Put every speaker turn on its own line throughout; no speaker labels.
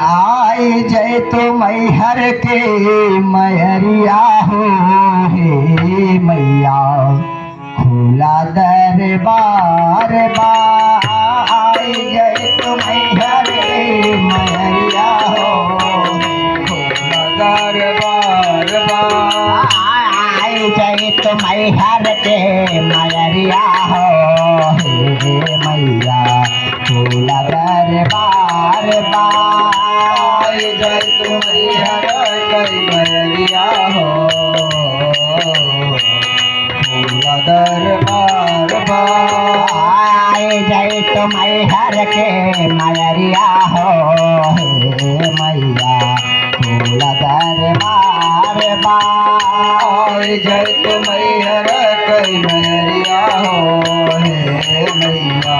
आई जय तो मैहर के मैहरिया हो हे मैया खुला दरबार बा। आई जय तो मैहर के मैहरिया हो खुला दरबार बा। आई जय तो मैहर के मैहरिया हो हे मैया खुला दरबार बा। जय तुम्हार कई मैया हो खुला दरबार बा। जय तुम्हार के मैया हो हे मैया खुला दरबार बा। जय तुम्हार कई मैया हो हे मैया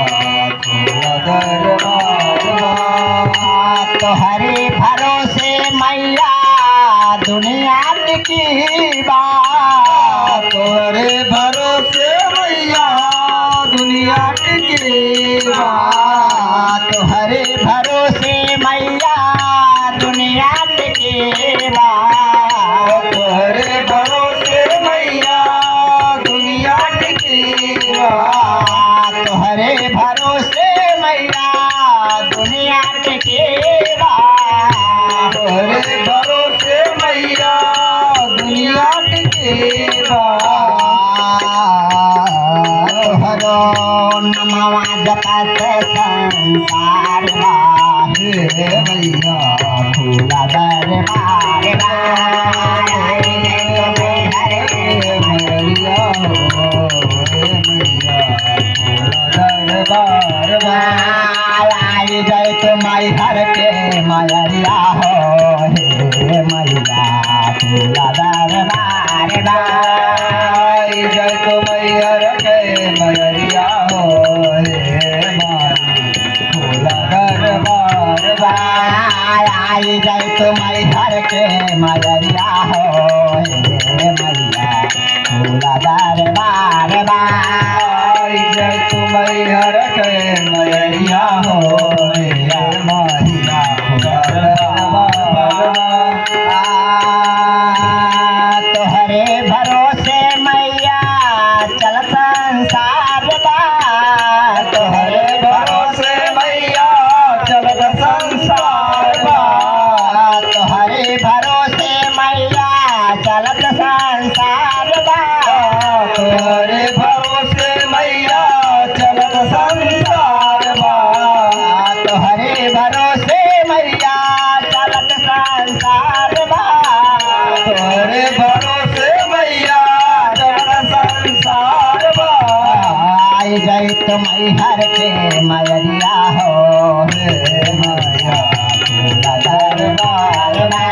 खुला दरबार बा। तोहरे भरोसे मैया दुनिया टिकी बा। तोहरे भरोसे मैया दुनिया टिकी बा। तोहरे भरोसे मैया दुनिया टिकी बा। तोहरे भरोसे मैया दुनिया टिकी बा। तोहरे भरोसे मैया दुनिया टिकी बा। तोहरे भरोसे मैया दुनिया टिकी बा। तोहरो नमवा जपत संसार बा हे मैया खुला दरबार बा। मैया हो हे मैया खुला दरबार बा। आई जय तुम्हारी हर के मैया हो हे मैया खुला दरबार बा। जय तुम्हार के मैया हो हे माई खुला दरबार बा। आई जय तुम्हारी हर के मैया हो हे मैया खुला दरबार बा। जय तुम्हार के मैया हो हे मैया खुला दरबार बा। तोहरे भरोसे मैया चल संसार बा। तोहरे भरोसे मैया चलत संसार बा। तोहरे भरोसे मैया चलत संसार बा। तोहरे भरोसे मैया चलत संसार बा। तोहरे भरोसे मैया चलत संसार बा। तोहरे भरोसे मैया चलत संसार बा। आई जय तुम्हार के मैया हो हे मैया खुला दरबार बा।